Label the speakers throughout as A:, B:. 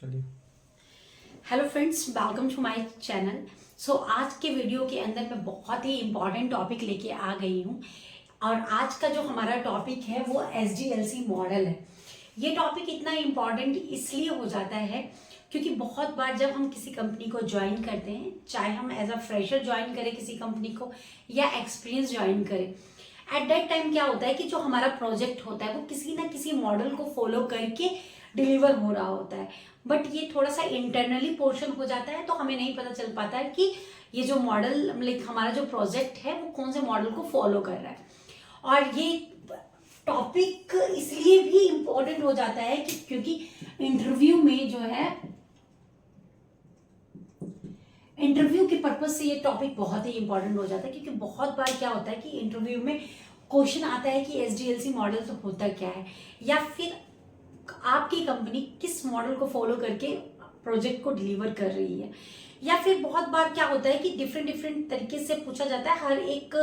A: चलिए।
B: Hello friends, welcome to my channel. So आज के वीडियो के अंदर मैं बहुत ही इम्पॉर्टेंट टॉपिक लेके आ गई हूँ और आज का जो हमारा टॉपिक है वो SDLC मॉडल है। ये टॉपिक इतना इम्पॉर्टेंट इसलिए हो जाता है क्योंकि बहुत बार जब हम किसी कंपनी को ज्वाइन करते हैं, चाहे हम एज अ फ्रेशर ज्वाइन करें किसी कंपनी को या एक्सपीरियंस ज्वाइन करें, एट दैट टाइम क्या होता है कि जो हमारा प्रोजेक्ट होता है वो किसी ना किसी मॉडल को फॉलो करके डिलीवर हो रहा होता है। बट ये थोड़ा सा इंटरनली पोर्शन हो जाता है तो हमें नहीं पता चल पाता है कि ये जो मॉडल लाइक हमारा जो प्रोजेक्ट है वो कौन से मॉडल को फॉलो कर रहा है। और ये टॉपिक इसलिए भी इम्पोर्टेंट हो जाता है कि क्योंकि इंटरव्यू में जो है इंटरव्यू के पर्पज से ये टॉपिक बहुत ही इंपॉर्टेंट हो जाता है, क्योंकि बहुत बार क्या होता है कि इंटरव्यू में क्वेश्चन आता है कि SDLC मॉडल तो होता क्या है, या फिर आपकी कंपनी किस मॉडल को फॉलो करके प्रोजेक्ट को डिलीवर कर रही है, या फिर बहुत बार क्या होता है कि डिफरेंट डिफरेंट तरीके से पूछा जाता है। हर एक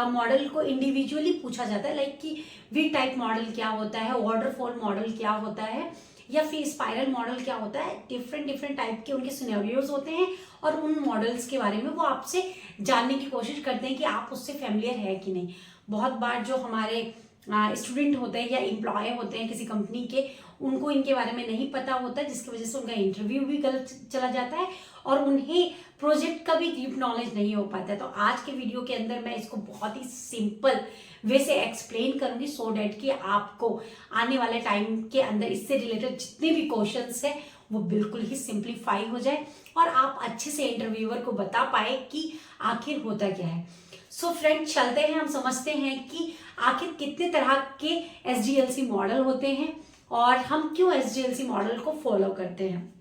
B: मॉडल को इंडिविजुअली पूछा जाता है, लाइक कि वी टाइप मॉडल क्या होता है, वाटरफॉल मॉडल क्या होता है, या फिर स्पाइरल मॉडल क्या होता है। डिफरेंट डिफरेंट टाइप के उनके सिनेरियोज होते हैं और उन मॉडल्स के बारे में वो आपसे जानने की कोशिश करते हैं कि आप उससे फैमिलियर है कि नहीं। बहुत बार जो हमारे स्टूडेंट होते हैं या एम्प्लॉय होते हैं किसी कंपनी के, उनको इनके बारे में नहीं पता होता, जिसकी वजह से उनका इंटरव्यू भी गलत चला जाता है और उन्हें प्रोजेक्ट का भी डीप नॉलेज नहीं हो पाता है। तो आज के वीडियो के अंदर मैं इसको बहुत ही सिंपल वे से एक्सप्लेन करूंगी सो डैट कि आपको आने वाले टाइम के अंदर इससे रिलेटेड जितने भी क्वेश्चंस है वो बिल्कुल ही सिंप्लीफाई हो जाए और आप अच्छे से इंटरव्यूअर को बता पाए कि आखिर होता क्या है। सो फ्रेंड, चलते हैं, हम समझते हैं कि आखिर कितने तरह के SDLC मॉडल होते हैं और हम क्यों SDLC मॉडल को फॉलो करते हैं।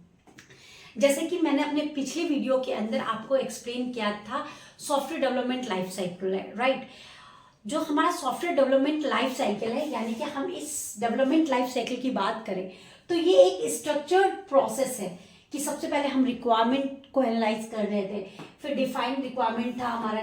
B: जैसे कि मैंने अपने पिछले वीडियो के अंदर आपको एक्सप्लेन किया था, सॉफ्टवेयर डेवलपमेंट लाइफ साइकिल है, राइट। जो हमारा सॉफ्टवेयर डेवलपमेंट लाइफ साइकिल है, यानी कि हम इस डेवलपमेंट लाइफ साइकिल की बात करें तो ये एक स्ट्रक्चर्ड प्रोसेस है कि सबसे पहले हम रिक्वायरमेंट को एनालाइज कर रहे थे, फिर डिफाइंड रिक्वायरमेंट था हमारा,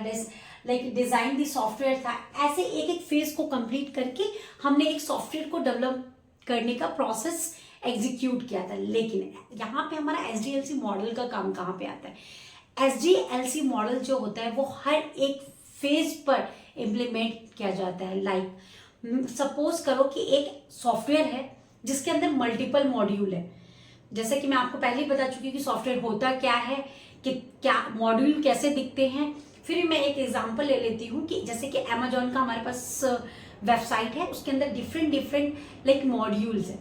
B: लाइक डिजाइन दी सॉफ्टवेयर था। ऐसे एक एक फेज को कंप्लीट करके हमने एक सॉफ्टवेयर को डेवलप करने का प्रोसेस एग्जीक्यूट किया था। लेकिन यहाँ पे हमारा SDLC मॉडल का काम कहाँ पे आता है। SDLC मॉडल जो होता है वो हर एक फेज पर इम्प्लीमेंट किया जाता है। लाइक सपोज करो कि एक सॉफ्टवेयर है जिसके अंदर मल्टीपल मॉड्यूल है। जैसे कि मैं आपको पहले ही बता चुकी हूँ कि सॉफ्टवेयर होता क्या है, कि क्या मॉड्यूल कैसे दिखते हैं। फिर मैं एक एग्जांपल ले लेती हूँ कि जैसे कि Amazon का हमारे पास वेबसाइट है, उसके अंदर डिफरेंट डिफरेंट लाइक मॉड्यूल्स है।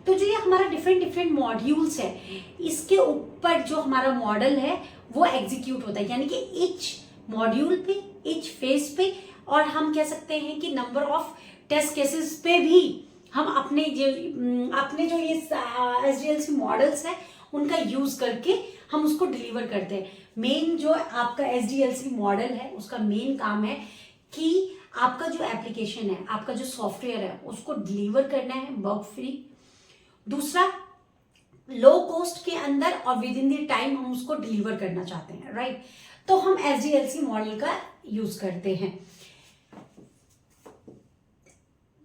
B: तो जो ये हमारा डिफरेंट डिफरेंट मॉड्यूल्स है, इसके ऊपर जो हमारा मॉडल है वो एग्जीक्यूट होता है, यानी कि ईच मॉड्यूल पे, ईच फेज पे, और हम कह सकते हैं कि नंबर ऑफ टेस्ट केसेस पे भी हम अपने जो ये SDLC मॉडल्स है उनका यूज करके हम उसको डिलीवर करते हैं। मेन जो आपका SDLC मॉडल है उसका मेन काम है कि आपका जो एप्लीकेशन है, आपका जो सॉफ्टवेयर है, उसको डिलीवर करना है बग फ्री। दूसरा, लो कॉस्ट के अंदर और विद इन द टाइम हम उसको डिलीवर करना चाहते हैं, राइट। तो हम SDLC मॉडल का यूज करते हैं।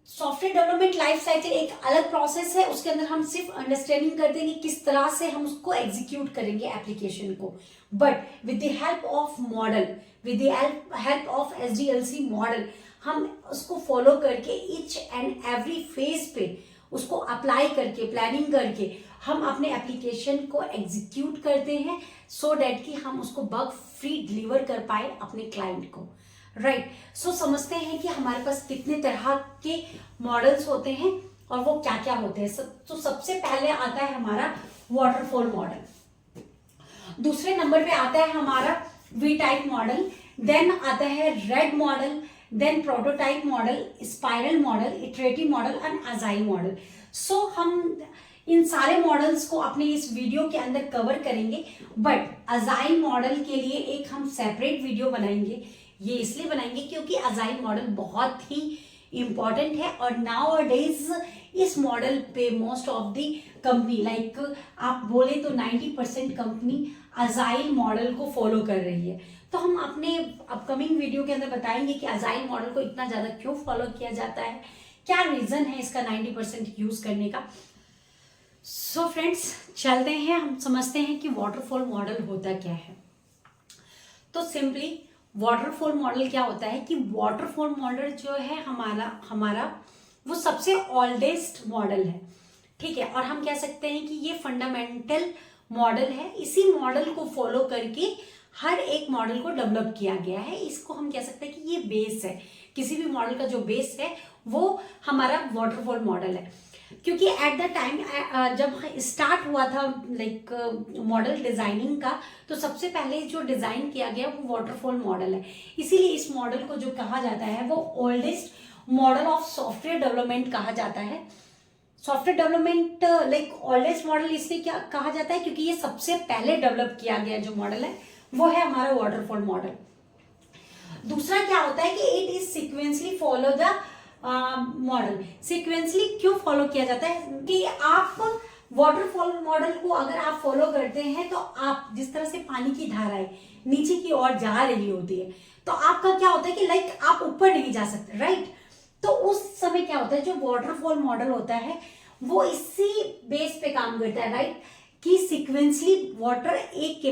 B: सॉफ्टवेयर डेवलपमेंट लाइफ साइकिल एक अलग प्रोसेस है, उसके अंदर हम सिर्फ अंडरस्टैंडिंग करते हैं कि किस तरह से हम उसको एग्जीक्यूट करेंगे एप्लीकेशन को। But with the help of model, with the help of SDLC model, हम उसको फॉलो करके ईच एंड एवरी फेज पे उसको अप्लाई करके, प्लानिंग करके हम अपने एप्लीकेशन को एग्जीक्यूट करते हैं सो डैट कि हम उसको बग फ्री डिलीवर कर पाए अपने क्लाइंट को, राइट। सो समझते हैं कि हमारे पास कितने तरह के मॉडल्स होते हैं और वो क्या क्या होते हैं। तो सबसे पहले आता है हमारा वाटरफॉल मॉडल, दूसरे नंबर पे आता है हमारा वी टाइप मॉडल, देन आता है RAD model, then prototype model, spiral model, iterative model and agile model. So हम इन सारे मॉडल्स को अपने इस वीडियो के अंदर कवर करेंगे, बट अजाइल मॉडल के लिए एक हम सेपरेट वीडियो बनाएंगे। ये इसलिए बनाएंगे क्योंकि अजाइल मॉडल बहुत ही इंपॉर्टेंट है और नाउ डेज इस मॉडल पे most of the company, like आप बोले तो 90% कंपनी अजाइल मॉडल को फॉलो कर रही है। तो हम अपने अपकमिंग वीडियो के अंदर बताएंगे कि अजाइल मॉडल को इतना ज्यादा क्यों फॉलो किया जाता है, क्या रीजन है इसका 90% यूज करने का। सो फ्रेंड्स, चलते हैं, हम समझते हैं कि वाटरफॉल मॉडल होता क्या है। तो सिंपली वाटरफॉल मॉडल क्या होता है कि वाटरफॉल मॉडल जो है हमारा हमारा वो सबसे ओल्डेस्ट मॉडल है, ठीक है। और हम कह सकते हैं कि ये फंडामेंटल मॉडल है। इसी मॉडल को फॉलो करके हर एक मॉडल को डेवलप किया गया है। इसको हम कह सकते हैं कि ये बेस है, किसी भी मॉडल का जो बेस है वो हमारा वाटरफॉल मॉडल है। क्योंकि एट द टाइम जब स्टार्ट हुआ था लाइक मॉडल डिजाइनिंग का, तो सबसे पहले जो डिजाइन किया गया वो वाटरफॉल मॉडल है। इसीलिए इस मॉडल को जो कहा जाता है वो oldest model of software development कहा जाता है। Software development like oldest model इसलिए क्या कहा जाता है क्योंकि ये सबसे पहले डेवलप किया गया जो मॉडल है वो है हमारा वाटरफॉल मॉडल। दूसरा क्या होता है कि it is sequentially follow the model. Sequentially क्यों फॉलो किया जाता है कि आप वाटरफॉल मॉडल को अगर आप फॉलो करते हैं तो आप जिस तरह से पानी की धाराएं नीचे की ओर जा रही होती है, तो आपका क्या होता है कि लाइक आप ऊपर नहीं जा सकते, राइट। तो उस समय क्या होता है, जो वाटरफॉल मॉडल होता है वो इसी बेस पे काम करता है, राइट, कि सीक्वेंसली वाटर एक के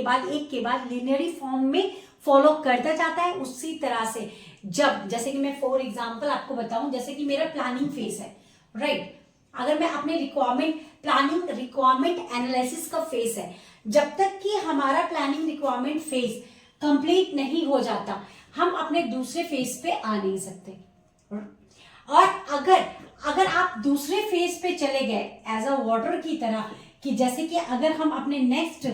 B: बाद लिनियरी फॉर्म में फॉलो करता जाता है। उसी तरह से जब, जैसे कि मैं फॉर एग्जांपल आपको बताऊं, जैसे कि मेरा प्लानिंग फेज है, राइट। अगर मैं अपने रिक्वायरमेंट एनालिसिस का फेज है, जब तक कि हमारा प्लानिंग रिक्वायरमेंट फेज कंप्लीट नहीं हो जाता हम अपने दूसरे फेज पे आ नहीं सकते। और अगर आप दूसरे फेज पे चले गए एज अ वाटर की तरह, कि जैसे कि अगर हम अपने नेक्स्ट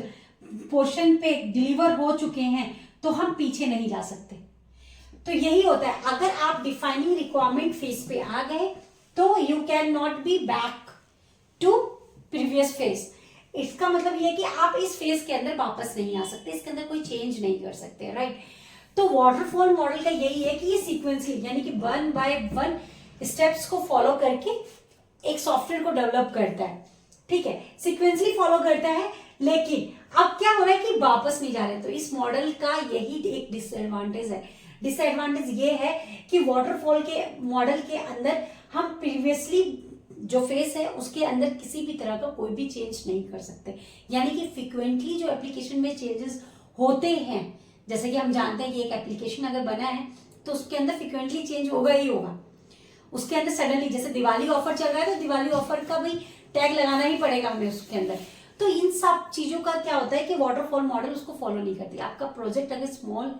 B: पोर्शन पे डिलीवर हो चुके हैं तो हम पीछे नहीं जा सकते। तो यही होता है, अगर आप डिफाइनिंग रिक्वायरमेंट फेज पे आ गए तो you can not be back to previous phase. इसका मतलब ये है कि आप इस फेज के अंदर वापस नहीं आ सकते, इसके अंदर कोई चेंज नहीं कर सकते, राइट। तो वाटरफॉल मॉडल का यही है कि ये सीक्वेंसली यानी कि 1 बाय 1 स्टेप्स को फॉलो करके एक सॉफ्टवेयर को डेवलप करता है, ठीक है, सीक्वेंसली फॉलो करता है। लेकिन अब क्या हो रहा है कि वापस नहीं जा रहे। तो इस मॉडल का यही एक डिसएडवांटेज है। डिसएडवांटेज ये है कि वाटरफॉल के मॉडल के अंदर हम प्रीवियसली जो फेस है उसके अंदर किसी भी तरह का कोई भी चेंज नहीं कर सकते। यानी कि फ्रिक्वेंटली जो एप्लीकेशन में चेंजेस होते हैं, जैसे कि हम जानते हैं कि एक एप्लीकेशन अगर बना है तो उसके अंदर फ्रिक्वेंटली चेंज होगा ही होगा। उसके अंदर सडनली, जैसे दिवाली ऑफर चल रहा है तो दिवाली ऑफर का भी टैग लगाना ही पड़ेगा हमें उसके अंदर। तो इन सब चीजों का क्या होता है कि वाटरफॉल मॉडल उसको फॉलो नहीं करती। आपका प्रोजेक्ट अगर स्मॉल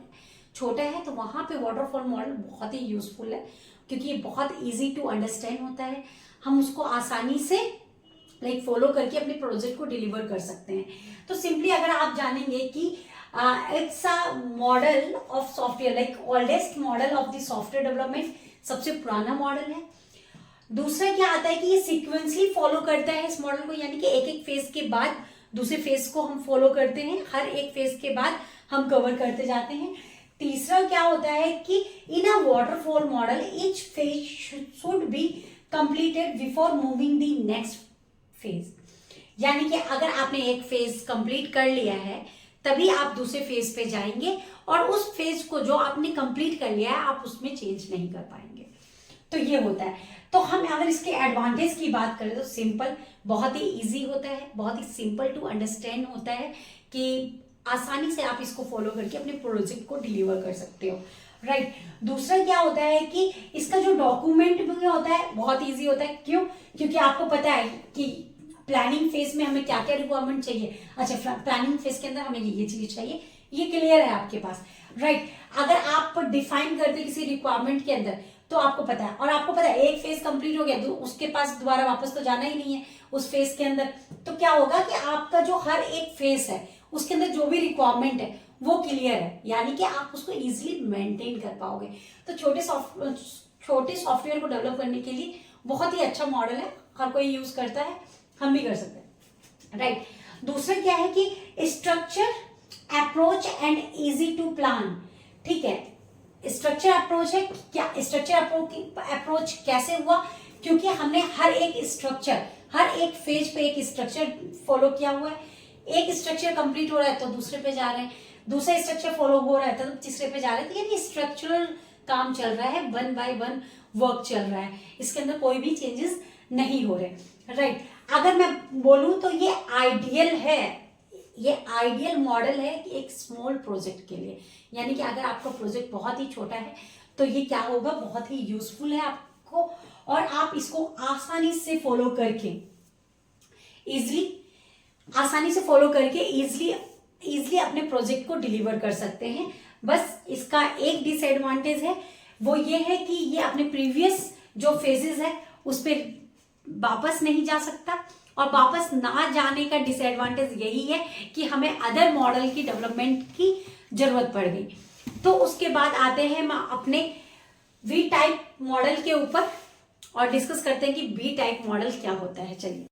B: छोटा है तो वहां पे वाटरफॉल मॉडल बहुत ही यूजफुल है, क्योंकि ये बहुत इजी टू अंडरस्टैंड होता है। हम उसको आसानी से लाइक फॉलो करके अपने प्रोजेक्ट को डिलीवर कर सकते हैं। तो सिंपली अगर आप जानेंगे कि it's a model of software, like oldest model of the software development, सबसे पुराना मॉडल है। दूसरा क्या आता है कि ये सीक्वेंसली फॉलो करता है इस मॉडल को, यानी कि एक एक फेज के बाद दूसरे फेज को हम फॉलो करते हैं, हर एक फेज के बाद हम कवर करते जाते हैं। तीसरा क्या होता है कि in a waterfall model each phase should be completed before moving the next phase. यानी कि अगर आपने एक फेज कंप्लीट कर लिया है तभी आप दूसरे फेज पे जाएंगे, और उस फेज को जो आपने कंप्लीट कर लिया है आप उसमें चेंज नहीं कर पाएंगे। तो ये होता है। तो हम अगर इसके एडवांटेज की बात करें तो सिंपल, बहुत ही इजी होता है, बहुत ही सिंपल टू अंडरस्टैंड होता है कि आसानी से आप इसको फॉलो करके अपने प्रोजेक्ट को डिलीवर कर सकते हो, राइट। दूसरा क्या होता है कि इसका जो डॉक्यूमेंट भी होता है बहुत इजी होता है। क्यों? क्योंकि आपको पता है कि प्लानिंग फेज में हमें क्या क्या रिक्वायरमेंट चाहिए। अच्छा, प्लानिंग फेज के अंदर हमें ये चीज चाहिए, ये क्लियर है आपके पास, राइट। अगर आप डिफाइन करते किसी रिक्वायरमेंट के अंदर तो आपको पता है, और आपको पता है एक फेज कंप्लीट हो गया तो उसके पास दोबारा वापस तो जाना ही नहीं है उस फेज के अंदर। तो क्या होगा कि आपका जो हर एक फेज है उसके अंदर जो भी रिक्वायरमेंट है वो क्लियर है, यानी कि आप उसको इजीली मेंटेन कर पाओगे। तो छोटे सॉफ्टवेयर को डेवलप करने के लिए बहुत ही अच्छा मॉडल है, हर कोई यूज करता है, हम भी कर सकते हैं, राइट। दूसरा क्या है कि structure approach and easy to plan, ठीक है। स्ट्रक्चर अप्रोच है क्या? स्ट्रक्चर अप्रोच कैसे हुआ? क्योंकि हमने हर एक स्ट्रक्चर, हर एक फेज पे एक स्ट्रक्चर फॉलो किया हुआ है। एक स्ट्रक्चर कंप्लीट हो रहा है तो दूसरे पे जा रहे हैं, दूसरा स्ट्रक्चर फॉलो हो रहा है तो तीसरे पे जा रहे हैं। तो यानी स्ट्रक्चरल काम चल रहा है, 1 बाय 1 वर्क चल रहा है, इसके अंदर कोई भी चेंजेस नहीं हो रहे, राइट। अगर मैं बोलूं तो ये आइडियल है, ये आइडियल मॉडल है कि एक स्मॉल प्रोजेक्ट के लिए, यानी कि अगर आपका प्रोजेक्ट बहुत ही छोटा है तो ये क्या होगा, बहुत ही यूजफुल है आपको, और आप इसको आसानी से फॉलो करके इजिली अपने प्रोजेक्ट को डिलीवर कर सकते हैं। बस इसका एक डिसएडवांटेज है, वो ये है कि ये अपने प्रीवियस जो फेजेस है उस पर वापस नहीं जा सकता, और वापस ना जाने का डिसएडवांटेज यही है कि हमें अदर मॉडल की डेवलपमेंट की जरूरत पड़ गई। तो उसके बाद आते हैं हम अपने वी टाइप मॉडल के ऊपर और डिस्कस करते हैं कि वी टाइप मॉडल क्या होता है। चलिए,